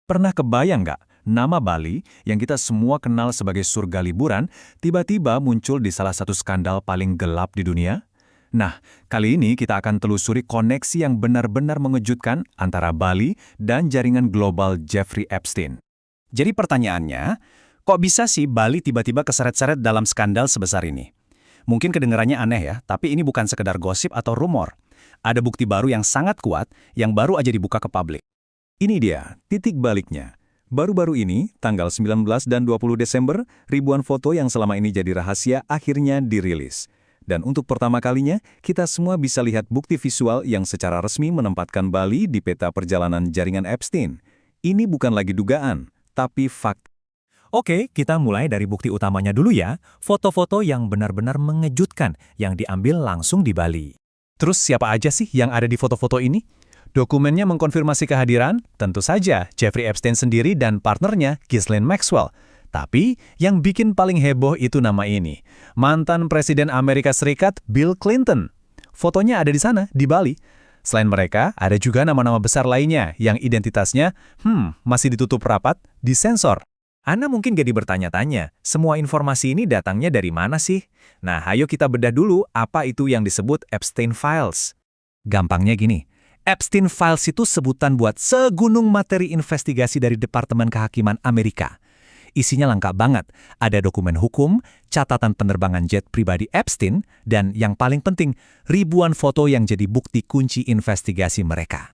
Pernah kebayang nggak, nama Bali yang kita semua kenal sebagai surga liburan, tiba-tiba muncul di salah satu skandal paling gelap di dunia? Nah, kali ini kita akan telusuri koneksi yang benar-benar mengejutkan antara Bali dan jaringan global Jeffrey Epstein. Jadi pertanyaannya, kok bisa sih Bali tiba-tiba keseret-seret dalam skandal sebesar ini? Mungkin kedengarannya aneh ya, tapi ini bukan sekedar gosip atau rumor. Ada bukti baru yang sangat kuat yang baru aja dibuka ke publik. Ini dia, titik baliknya. Baru-baru ini, tanggal 19 dan 20 Desember, ribuan foto yang selama ini jadi rahasia akhirnya dirilis. Dan untuk pertama kalinya, kita semua bisa lihat bukti visual yang secara resmi menempatkan Bali di peta perjalanan jaringan Epstein. Ini bukan lagi dugaan, tapi fakta. Oke, kita mulai dari bukti utamanya dulu ya, foto-foto yang benar-benar mengejutkan yang diambil langsung di Bali. Terus siapa aja sih yang ada di foto-foto ini? Dokumennya mengkonfirmasi kehadiran, tentu saja Jeffrey Epstein sendiri dan partnernya Ghislaine Maxwell. Tapi yang bikin paling heboh itu nama ini, mantan Presiden Amerika Serikat Bill Clinton. Fotonya ada di sana, di Bali. Selain mereka, ada juga nama-nama besar lainnya yang identitasnya, masih ditutup rapat, disensor. Anda mungkin jadi bertanya-tanya, semua informasi ini datangnya dari mana sih? Nah, ayo kita bedah dulu apa itu yang disebut Epstein Files. Gampangnya gini, Epstein Files itu sebutan buat segunung materi investigasi dari Departemen Kehakiman Amerika. Isinya lengkap banget, ada dokumen hukum, catatan penerbangan jet pribadi Epstein, dan yang paling penting, ribuan foto yang jadi bukti kunci investigasi mereka.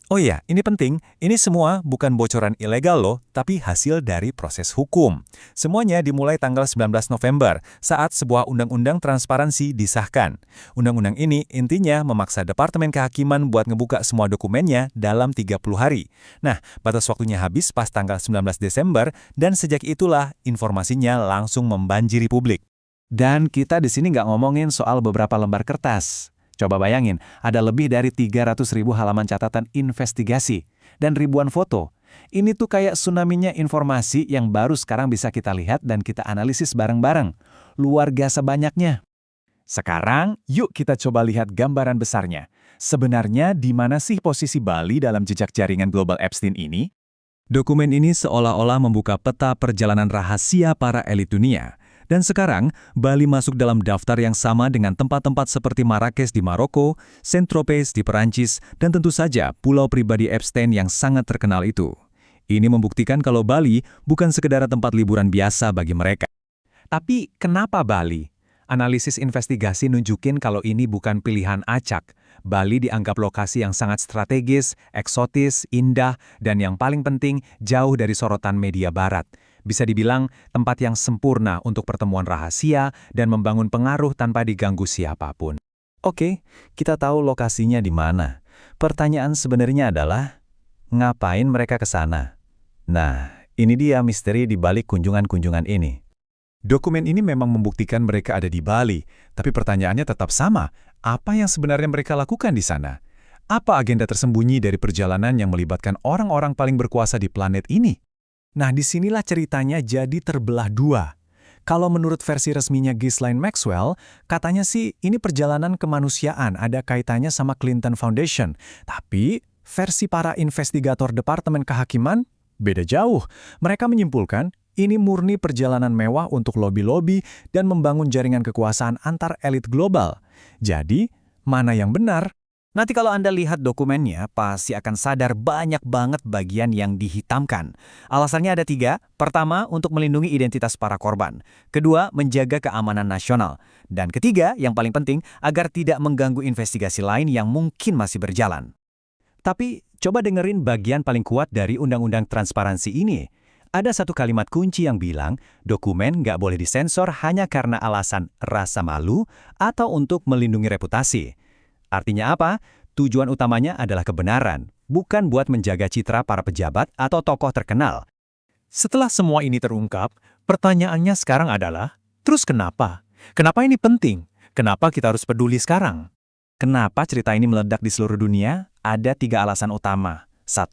Oh iya, ini penting. Ini semua bukan bocoran ilegal loh, tapi hasil dari proses hukum. Semuanya dimulai tanggal 19 November, saat sebuah undang-undang transparansi disahkan. Undang-undang ini intinya memaksa Departemen Kehakiman buat ngebuka semua dokumennya dalam 30 hari. Nah, batas waktunya habis pas tanggal 19 Desember, dan sejak itulah informasinya langsung membanjiri publik. Dan kita di sini nggak ngomongin soal beberapa lembar kertas. Coba bayangin, ada lebih dari 300.000 halaman catatan investigasi dan ribuan foto. Ini tuh kayak tsunami-nya informasi yang baru sekarang bisa kita lihat dan kita analisis bareng-bareng. Luar biasa banyaknya. Sekarang, yuk kita coba lihat gambaran besarnya. Sebenarnya di mana sih posisi Bali dalam jejak jaringan global Epstein ini? Dokumen ini seolah-olah membuka peta perjalanan rahasia para elit dunia. Dan sekarang, Bali masuk dalam daftar yang sama dengan tempat-tempat seperti Marrakesh di Maroko, Saint-Tropez di Perancis, dan tentu saja pulau pribadi Epstein yang sangat terkenal itu. Ini membuktikan kalau Bali bukan sekedar tempat liburan biasa bagi mereka. Tapi kenapa Bali? Analisis investigasi nunjukin kalau ini bukan pilihan acak. Bali dianggap lokasi yang sangat strategis, eksotis, indah, dan yang paling penting, jauh dari sorotan media barat. Bisa dibilang tempat yang sempurna untuk pertemuan rahasia dan membangun pengaruh tanpa diganggu siapapun. Oke, kita tahu lokasinya di mana. Pertanyaan sebenarnya adalah, ngapain mereka ke sana? Nah, ini dia misteri di balik kunjungan-kunjungan ini. Dokumen ini memang membuktikan mereka ada di Bali, tapi pertanyaannya tetap sama, apa yang sebenarnya mereka lakukan di sana? Apa agenda tersembunyi dari perjalanan yang melibatkan orang-orang paling berkuasa di planet ini? Nah, disinilah ceritanya jadi terbelah dua. Kalau menurut versi resminya Ghislaine Maxwell, katanya sih ini perjalanan kemanusiaan ada kaitannya sama Clinton Foundation. Tapi versi para investigator Departemen Kehakiman beda jauh. Mereka menyimpulkan ini murni perjalanan mewah untuk lobi-lobi dan membangun jaringan kekuasaan antar elit global. Jadi, mana yang benar? Nanti kalau Anda lihat dokumennya, pasti akan sadar banyak banget bagian yang dihitamkan. Alasannya ada 3. Pertama, untuk melindungi identitas para korban. Kedua, menjaga keamanan nasional. Dan ketiga, yang paling penting, agar tidak mengganggu investigasi lain yang mungkin masih berjalan. Tapi, coba dengerin bagian paling kuat dari Undang-Undang Transparansi ini. Ada satu kalimat kunci yang bilang, dokumen nggak boleh disensor hanya karena alasan rasa malu atau untuk melindungi reputasi. Artinya apa? Tujuan utamanya adalah kebenaran, bukan buat menjaga citra para pejabat atau tokoh terkenal. Setelah semua ini terungkap, pertanyaannya sekarang adalah, terus kenapa? Kenapa ini penting? Kenapa kita harus peduli sekarang? Kenapa cerita ini meledak di seluruh dunia? Ada 3 alasan utama. 1,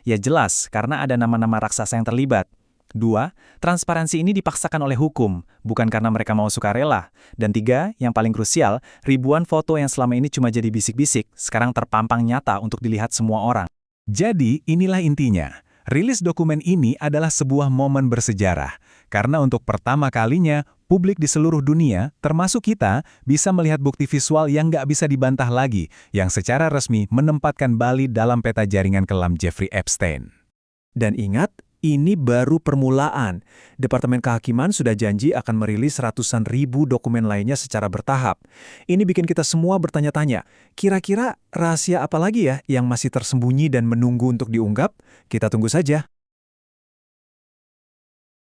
ya jelas, karena ada nama-nama raksasa yang terlibat. 2, transparansi ini dipaksakan oleh hukum, bukan karena mereka mau sukarela. Dan 3, yang paling krusial, ribuan foto yang selama ini cuma jadi bisik-bisik, sekarang terpampang nyata untuk dilihat semua orang. Jadi, inilah intinya. Rilis dokumen ini adalah sebuah momen bersejarah, karena untuk pertama kalinya, publik di seluruh dunia, termasuk kita, bisa melihat bukti visual yang nggak bisa dibantah lagi, yang secara resmi menempatkan Bali dalam peta jaringan kelam Jeffrey Epstein. Dan ingat, ini baru permulaan. Departemen Kehakiman sudah janji akan merilis ratusan ribu dokumen lainnya secara bertahap. Ini bikin kita semua bertanya-tanya, kira-kira rahasia apa lagi ya yang masih tersembunyi dan menunggu untuk diungkap? Kita tunggu saja.